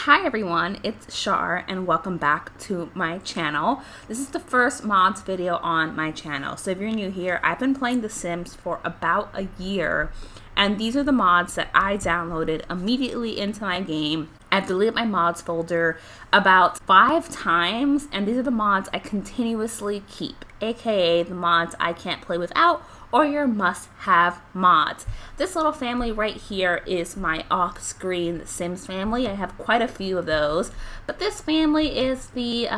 Hi everyone, it's Shar and welcome back to my channel. This is the first mods video on my channel. So if you're new here, I've been playing The Sims for about a year and these are the mods that I downloaded immediately into my game. I've deleted my mods folder about 5 times and these are the mods I continuously keep, aka the mods I can't play without or your must-have mods. This little family right here is my off-screen Sims family. I have quite a few of those, but this family is the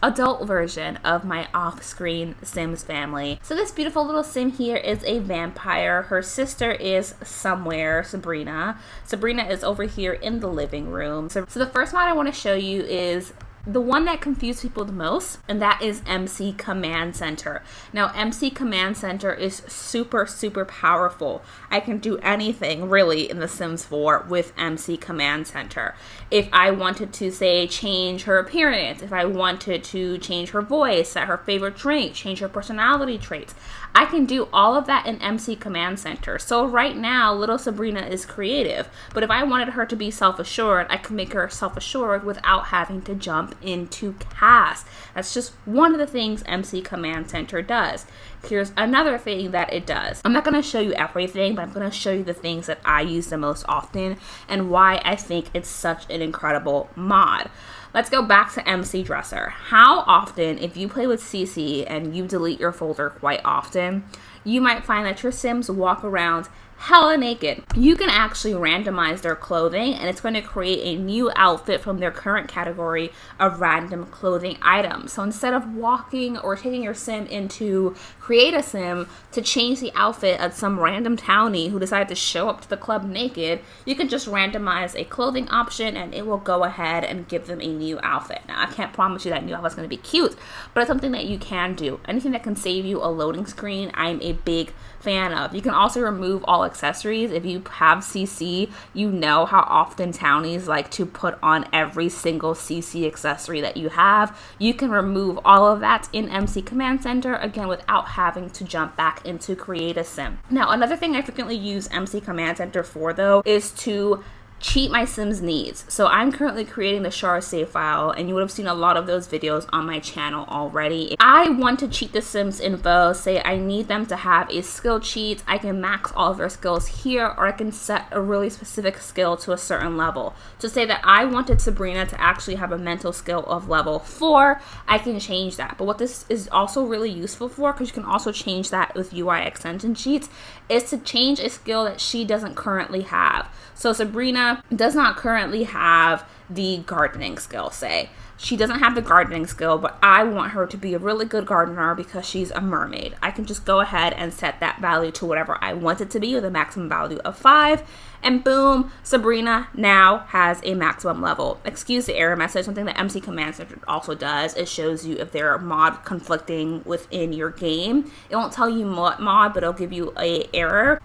adult version of my off-screen Sims family. So this beautiful little Sim here is a vampire. Her sister is somewhere, Sabrina. Sabrina is over here in the living room. So the first mod I want to show you is the one that confused people the most, and that is MC Command Center. Now, MC Command Center is super powerful. I can do anything really in The Sims 4 with MC Command Center. If I wanted to, say, change her appearance, if I wanted to change her voice, set her favorite drink, change her personality traits, I can do all of that in MC Command Center. So right now, little Sabrina is creative, but if I wanted her to be self-assured, I could make her self-assured without having to jump into cast. That's just one of the things MC Command Center does. Here's another thing that it does. I'm not going to show you everything, but I'm going to show you the things that I use the most often and why I think it's such an incredible mod. Let's go back to MC Dresser. How often, if you play with CC and you delete your folder quite often, you might find that your Sims walk around hella naked. You can actually randomize their clothing and it's going to create a new outfit from their current category of random clothing items. So instead of walking or taking your Sim into Create a Sim to change the outfit of some random townie who decided to show up to the club naked, you can just randomize a clothing option and it will go ahead and give them a new outfit. Now, I can't promise you that new outfit's going to be cute, but it's something that you can do. Anything that can save you a loading screen, I'm a big fan of. You can also remove all accessories. If you have CC, you know how often townies like to put on every single CC accessory that you have. You can remove all of that in MC Command Center, again, without having to jump back into Create a Sim. Now, another thing I frequently use MC Command Center for, though, is to cheat my Sims needs. So I'm currently creating the Char save file and you would have seen a lot of those videos on my channel already. If I want to cheat the Sims info, say I need them to have a skill cheat, I can max all of their skills here or I can set a really specific skill to a certain level. To say that I wanted Sabrina to actually have a mental skill of level 4, I can change that. But what this is also really useful for, because you can also change that with UI extension sheets, is to change a skill that she doesn't currently have. So Sabrina does not currently have the gardening skill, say. She doesn't have the gardening skill, but I want her to be a really good gardener because she's a mermaid. I can just go ahead and set that value to whatever I want it to be with a maximum value of 5. And boom, Sabrina now has a maximum level. Excuse the error message. Something that MC Command Center also does, it shows you if there are mod conflicting within your game. It won't tell you what mod, but it'll give you an error.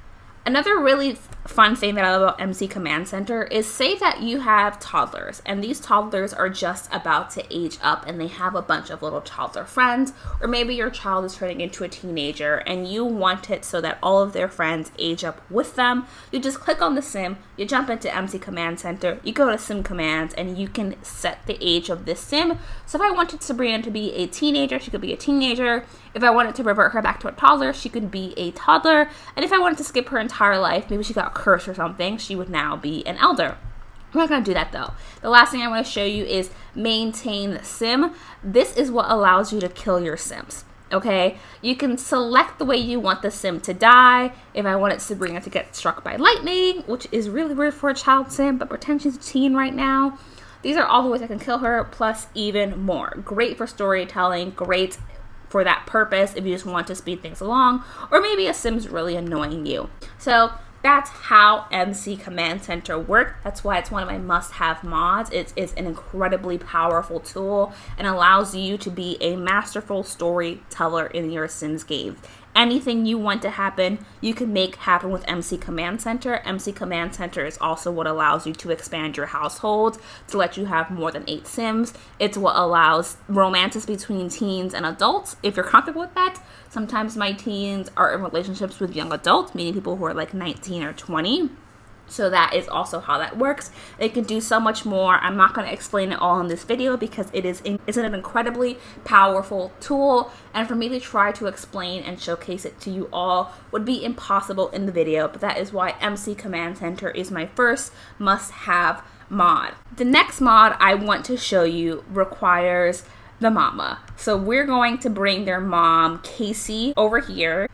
Another really fun thing that I love about MC Command Center is, say that you have toddlers and these toddlers are just about to age up and they have a bunch of little toddler friends, or maybe your child is turning into a teenager and you want it so that all of their friends age up with them. You just click on the Sim, you jump into MC Command Center, you go to Sim Commands and you can set the age of this Sim. So if I wanted Sabrina to be a teenager, she could be a teenager. If I wanted to revert her back to a toddler, she could be a toddler. And if I wanted to skip her entire life, maybe she got cursed or something, she would now be an elder. I'm not going to do that though. The last thing I want to show you is maintain Sim. This is what allows you to kill your Sims. Okay, you can select the way you want the Sim to die. If I wanted Sabrina to get struck by lightning, which is really weird for a child Sim, but pretend she's a teen right now. These are all the ways I can kill her, plus even more. Great for storytelling, great for that purpose if you just want to speed things along, or maybe a Sim's really annoying you. So that's how MC Command Center works. That's why it's one of my must-have mods. It's an incredibly powerful tool and allows you to be a masterful storyteller in your Sims game. Anything you want to happen, you can make happen with MC Command Center. MC Command Center is also what allows you to expand your household to let you have more than 8 Sims. It's what allows romances between teens and adults, if you're comfortable with that. Sometimes my teens are in relationships with young adults, meaning people who are like 19 or 20. So that is also how that works. It can do so much more. I'm not going to explain it all in this video because it's an incredibly powerful tool, and for me to try to explain and showcase it to you all would be impossible in the video, but that is why MC Command Center is my first must-have mod. The next mod I want to show you requires the mama. So we're going to bring their mom, Casey, over here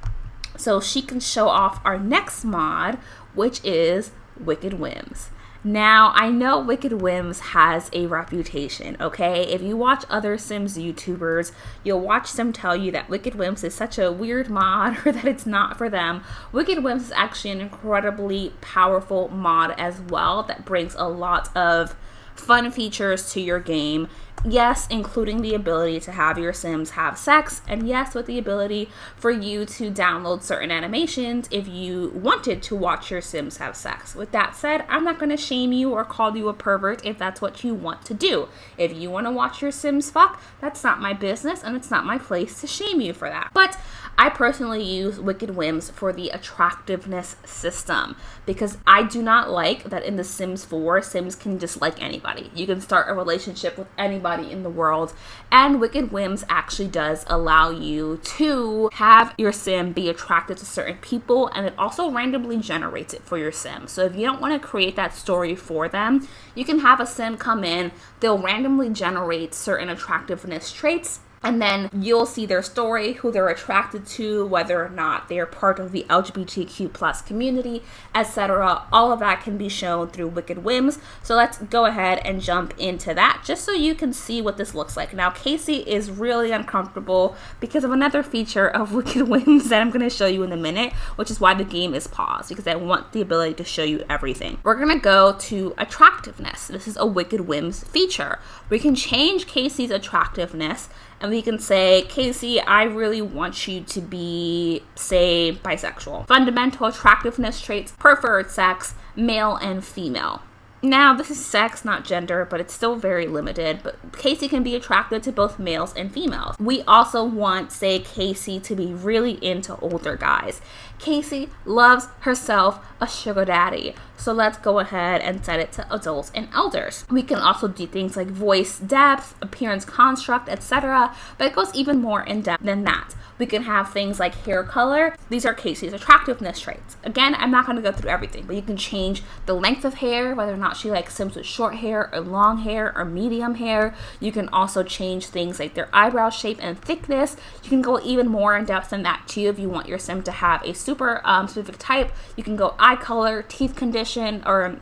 so she can show off our next mod, which is WickedWimps. Now, I know WickedWimps has a reputation, okay? If you watch other Sims YouTubers, you'll watch them tell you that WickedWimps is such a weird mod or that it's not for them. WickedWimps is actually an incredibly powerful mod as well that brings a lot of fun features to your game. Yes, including the ability to have your Sims have sex, and yes, with the ability for you to download certain animations if you wanted to watch your Sims have sex. With that said, I'm not going to shame you or call you a pervert if that's what you want to do. If you want to watch your Sims fuck, that's not my business, and it's not my place to shame you for that. But I personally use WickedWimps for the attractiveness system because I do not like that in The Sims 4, Sims can dislike anybody. You can start a relationship with anybody in the world, and WickedWimps actually does allow you to have your Sim be attracted to certain people, and it also randomly generates it for your Sim. So if you don't want to create that story for them, you can have a Sim come in, they'll randomly generate certain attractiveness traits, and then you'll see their story, who they're attracted to, whether or not they're part of the LGBTQ plus community, etc. All of that can be shown through WickedWimps. So let's go ahead and jump into that just so you can see what this looks like. Now, Casey is really uncomfortable because of another feature of WickedWimps that I'm going to show you in a minute, which is why the game is paused, because I want the ability to show you everything. We're going to go to attractiveness. This is a WickedWimps feature. We can change Casey's attractiveness, and we can say, Casey, I really want you to be, say, bisexual. Fundamental attractiveness traits, preferred sex, male and female. Now, this is sex, not gender, but it's still very limited. But Casey can be attracted to both males and females. We also want, say, Casey to be really into older guys. Casey loves herself a sugar daddy. So let's go ahead and set it to adults and elders. We can also do things like voice depth, appearance construct, etc. But it goes even more in depth than that. We can have things like hair color. These are Casey's attractiveness traits. Again, I'm not going to go through everything, but you can change the length of hair, whether or not she likes Sims with short hair or long hair or medium hair. You can also change things like their eyebrow shape and thickness. You can go even more in depth than that too if you want your Sim to have a super specific type. You can go eye color, teeth condition, or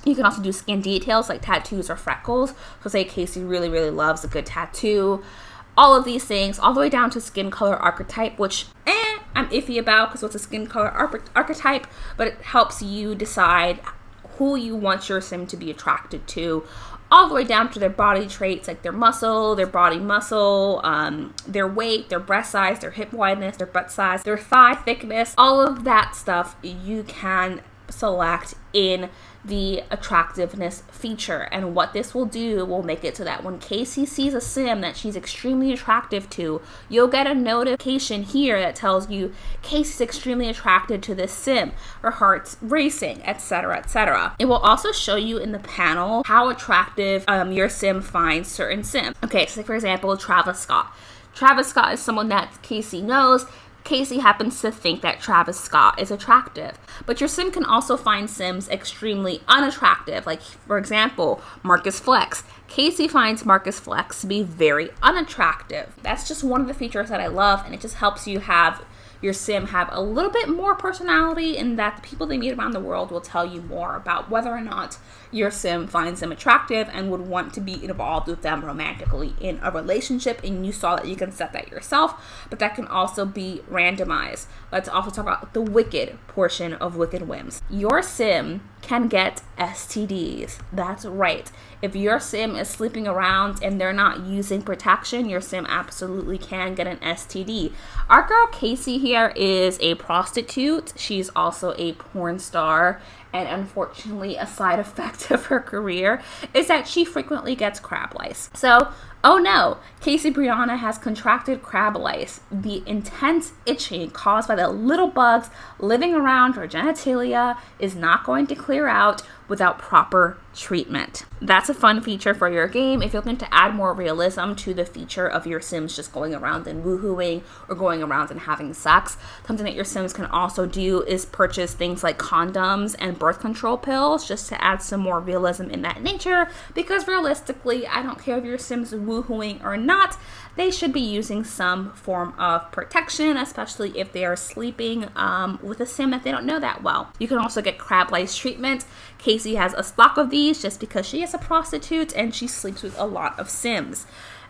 you can also do skin details like tattoos or freckles. So say Casey really, really loves a good tattoo. All of these things, all the way down to skin color archetype, which I'm iffy about because what's a skin color archetype, but it helps you decide who you want your Sim to be attracted to, all the way down to their body traits like their muscle, their body muscle, their weight, their breast size, their hip wideness, their butt size, their thigh thickness. All of that stuff you can select in the attractiveness feature, and what this will do will make it so that when Casey sees a Sim that she's extremely attractive to, you'll get a notification here that tells you Casey's extremely attracted to this Sim, her heart's racing, etc., etc. It will also show you in the panel how attractive your Sim finds certain Sims. Okay, so for example, Travis Scott. Travis Scott is someone that Casey knows. Casey happens to think that Travis Scott is attractive. But your Sim can also find Sims extremely unattractive. Like, for example, Marcus Flex. Casey finds Marcus Flex to be very unattractive. That's just one of the features that I love, and it just helps you have your Sim have a little bit more personality, and that the people they meet around the world will tell you more about whether or not your Sim finds them attractive and would want to be involved with them romantically in a relationship. And you saw that you can set that yourself, but that can also be randomized. Let's also talk about the wicked portion of WickedWimps. Your Sim can get STDs. That's right. If your Sim is sleeping around and they're not using protection, your Sim absolutely can get an STD. Our girl Casey here is a prostitute. She's also a porn star. And unfortunately, a side effect of her career is that she frequently gets crab lice. So Oh no, Casey Brianna has contracted crab lice, the intense itching caused by the little bugs living around her genitalia is not going to clear out without proper treatment. That's a fun feature for your game if you're looking to add more realism to the feature of your Sims just going around and woohooing or going around and having sex. Something that your Sims can also do is purchase things like condoms and birth control pills just to add some more realism in that nature, because realistically, I don't care if your Sims woohooing or not, they should be using some form of protection, especially if they are sleeping with a Sim that they don't know that well. You can also get crab lice treatment. Casey has a stock of these just because she is a prostitute and she sleeps with a lot of Sims.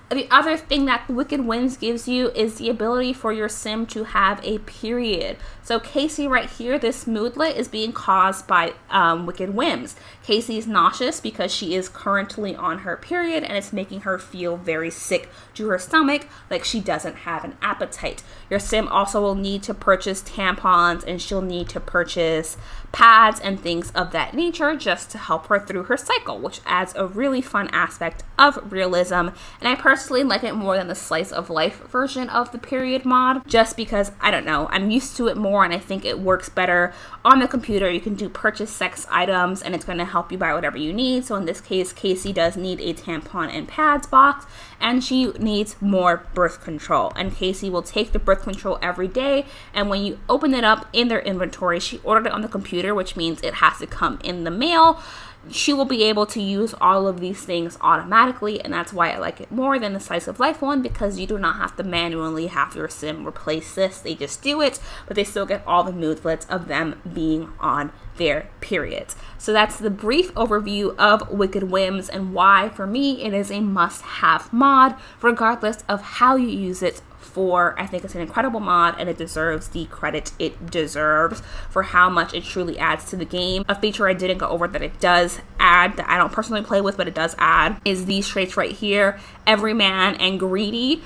The other thing that WickedWimps gives you is the ability for your Sim to have a period. So Casey right here, this moodlet is being caused by WickedWimps. Casey is nauseous because she is currently on her period and it's making her feel very sick to her stomach, like she doesn't have an appetite. Your Sim also will need to purchase tampons and she'll need to purchase pads and things of that nature just to help her through her cycle, which adds a really fun aspect of realism. And I personally like it more than the slice of life version of the period mod, just because, I don't know, I'm used to it more and I think it works better on the computer. You can do purchase sex items and it's going to help you buy whatever you need. So in this case, Casey does need a tampon and pads box and she needs more birth control. And Casey will take the birth control every day, and when you open it up in their inventory, she ordered it on the computer, which means it has to come in the mail. She will be able to use all of these things automatically, and that's why I like it more than the slice of life one, because you do not have to manually have your Sim replace this. They just do it, but they still get all the moodlets of them being on their periods. So that's the brief overview of WickedWimps and why, for me, it is a must-have mod, regardless of how you use it. I think it's an incredible mod and it deserves the credit it deserves for how much it truly adds to the game. A feature I didn't go over that it does add, that I don't personally play with, but it does add, is these traits right here, Everyman and Greedy.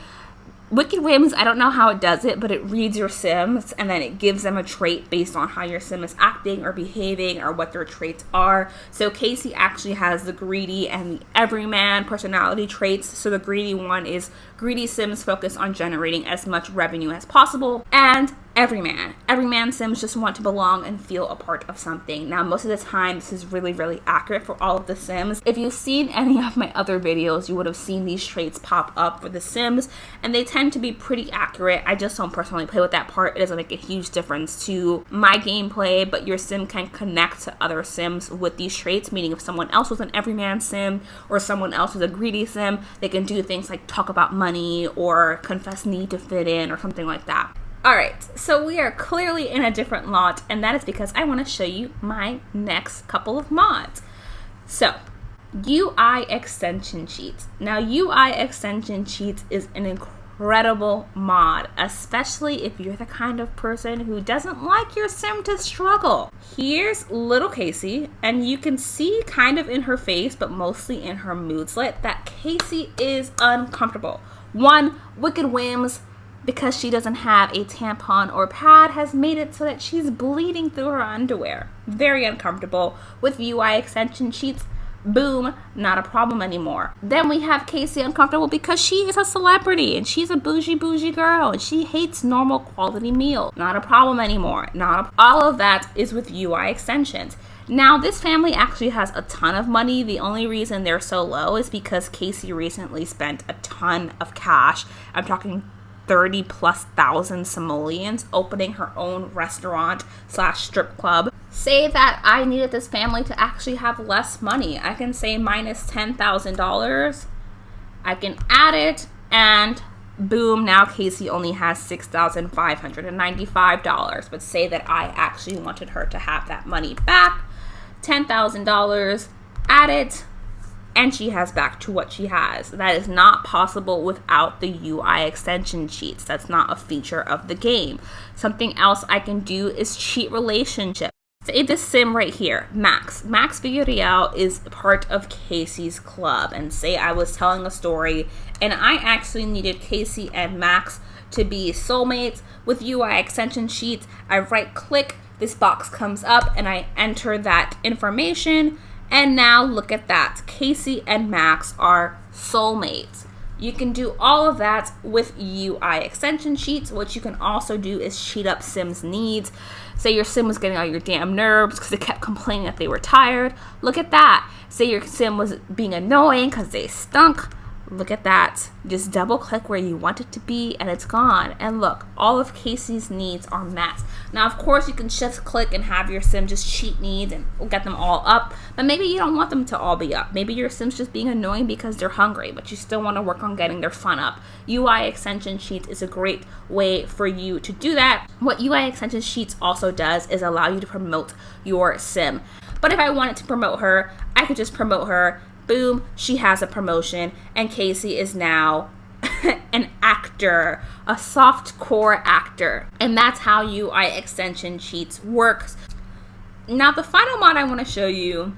WickedWimps, I don't know how it does it, but it reads your Sims and then it gives them a trait based on how your Sim is acting or behaving or what their traits are. So Casey actually has the Greedy and the Everyman personality traits. So the Greedy one is greedy Sims focus on generating as much revenue as possible, and Everyman Sims just want to belong and feel a part of something. Now, most of the time, this is really, really accurate for all of the Sims. If you've seen any of my other videos, you would have seen these traits pop up for the Sims, and they tend to be pretty accurate. I just don't personally play with that part. It doesn't make a huge difference to my gameplay, but your Sim can connect to other Sims with these traits, meaning if someone else was an Everyman Sim or someone else was a greedy Sim, they can do things like talk about money or confess need to fit in or something like that. Alright, so we are clearly in a different lot, and that is because I want to show you my next couple of mods. So, UI Extension Sheets. Now, UI Extension Sheets is an incredible mod, especially if you're the kind of person who doesn't like your Sim to struggle. Here's little Casey, and you can see kind of in her face, but mostly in her moodlet, that Casey is uncomfortable. One, WickedWimps, because she doesn't have a tampon or pad, has made it so that she's bleeding through her underwear. Very uncomfortable. With UI Extension Sheets, boom, not a problem anymore. Then we have Casey uncomfortable because she is a celebrity and she's a bougie girl and she hates normal quality meals. Not a problem anymore. All of that is with UI extensions. Now, this family actually has a ton of money. The only reason they're so low is because Casey recently spent a ton of cash. I'm talking 30,000+ simoleons opening her own restaurant / strip club. Say that I needed this family to actually have less money. I can say minus $10,000. I can add it and boom, now Casey only has $6,595. But say that I actually wanted her to have that money back. $10,000, add it, and she has back to what she has. That is not possible without the UI extension sheets. That's not a feature of the game. Something else I can do is cheat relationships. Say this Sim right here, Max. Max Villarreal is part of Casey's club. And say I was telling a story and I actually needed Casey and Max to be soulmates. With UI extension sheets, I right click, this box comes up and I enter that information. And now look at that. Casey and Max are soulmates. You can do all of that with UI extension sheets. What you can also do is sheet up Sim's needs. Say your Sim was getting on your damn nerves because they kept complaining that they were tired. Look at that. Say your Sim was being annoying because they stunk. Look at that. Just double click where you want it to be and it's gone. And look, all of Casey's needs are met. Now, of course, you can shift click and have your Sim just cheat needs and get them all up. But maybe you don't want them to all be up. Maybe your Sim's just being annoying because they're hungry, but you still want to work on getting their fun up. UI extension sheets is a great way for you to do that. What UI extension sheets also does is allow you to promote your Sim. But if I wanted to promote her, I could just promote her. Boom, she has a promotion, and Casey is now an actor, a softcore actor. And that's how UI extension sheets works. Now, the final mod I want to show you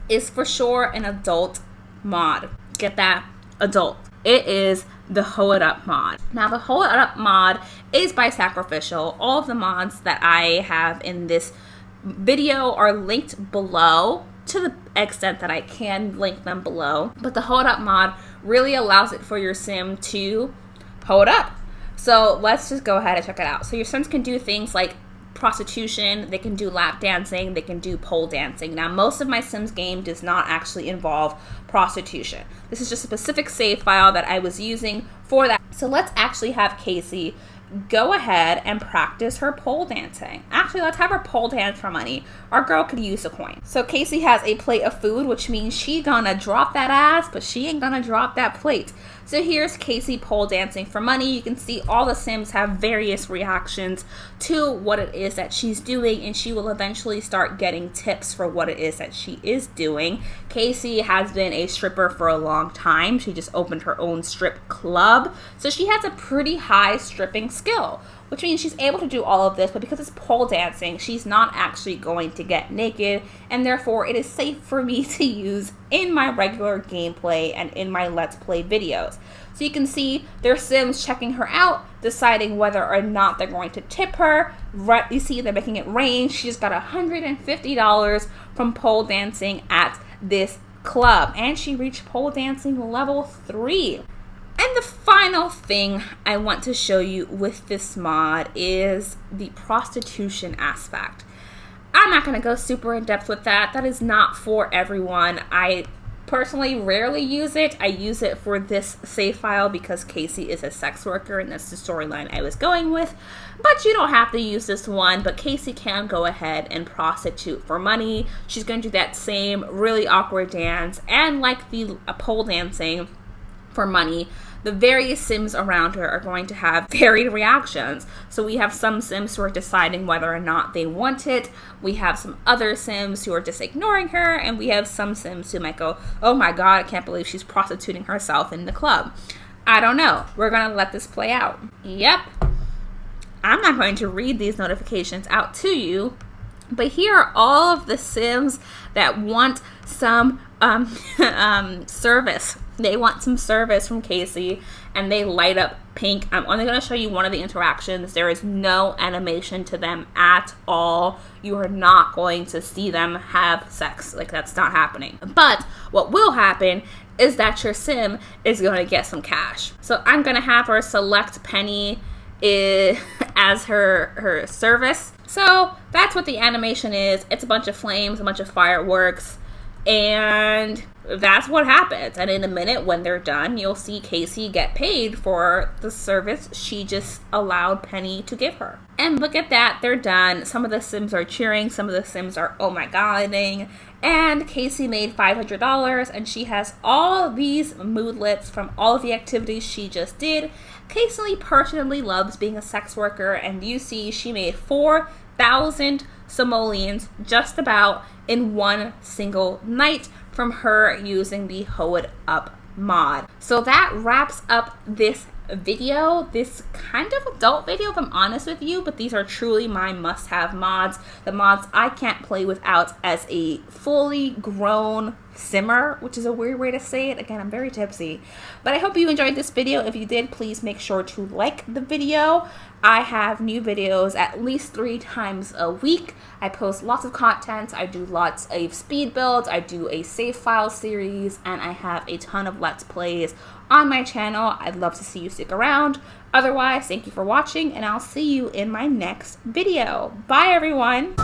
is for sure an adult mod. Get that? Adult. It is the Hoe It Up mod. Now, the Hoe It Up mod is by Sacrificial. All of the mods that I have in this video are linked below, to the extent that I can link them below. But the Hoe It Up mod really allows it for your Sim to hoe it up. So let's just go ahead and check it out. So your Sims can do things like prostitution, they can do lap dancing, they can do pole dancing. Now, most of my Sims game does not actually involve prostitution. This is just a specific save file that I was using for that. So let's actually have Casey go ahead and practice her pole dancing. Actually, let's have her pole dance for money. Our girl could use a coin. So Casey has a plate of food, which means she gonna drop that ass, but she ain't gonna drop that plate. So here's Casey pole dancing for money. You can see all the Sims have various reactions to what it is that she's doing, and she will eventually start getting tips for what it is that she is doing. Casey has been a stripper for a long time. She just opened her own strip club. So she has a pretty high stripping skill, which means she's able to do all of this, but because it's pole dancing, she's not actually going to get naked, and therefore it is safe for me to use in my regular gameplay and in my Let's Play videos. So you can see their Sims checking her out, deciding whether or not they're going to tip her. Right, you see they're making it rain. She just got $150 from pole dancing at this club, and she reached pole dancing level 3. And the final thing I want to show you with this mod is the prostitution aspect. I'm not going to go super in depth with that. That is not for everyone. I personally rarely use it. I use it for this save file because Casey is a sex worker and that's the storyline I was going with. But you don't have to use this one, but Casey can go ahead and prostitute for money. She's going to do that same really awkward dance, and like the pole dancing for money, the various Sims around her are going to have varied reactions. So we have some Sims who are deciding whether or not they want it. We have some other Sims who are just ignoring her. And we have some Sims who might go, oh my God, I can't believe she's prostituting herself in the club. I don't know. We're going to let this play out. Yep. I'm not going to read these notifications out to you. But here are all of the Sims that want some service. They want some service from Casey, and they light up pink. I'm only going to show you one of the interactions. There is no animation to them at all. You are not going to see them have sex. Like, that's not happening. But what will happen is that your Sim is going to get some cash. So I'm going to have her select Penny as her service. So that's what the animation is. It's a bunch of flames, a bunch of fireworks, and that's what happens. And in a minute, when they're done, you'll see Casey get paid for the service she just allowed Penny to give her. And look at that, they're done. Some of the Sims are cheering, some of the Sims are oh my godding. And Casey made $500, and she has all these moodlets from all of the activities she just did. Casey personally loves being a sex worker, and you see she made 4,000 simoleons just about in one single night from her using the Hoe It Up mod. So that wraps up this video, this kind of adult video if I'm honest with you, but these are truly my must-have mods, the mods I can't play without as a fully grown simmer, which is a weird way to say it. Again, I'm very tipsy. But I hope you enjoyed this video. If you did, please make sure to like the video. I have new videos at least 3 times a week. I post lots of content. I do lots of speed builds. I do a save file series, and I have a ton of Let's Plays on my channel. I'd love to see you stick around. Otherwise, thank you for watching, and I'll see you in my next video. Bye, everyone.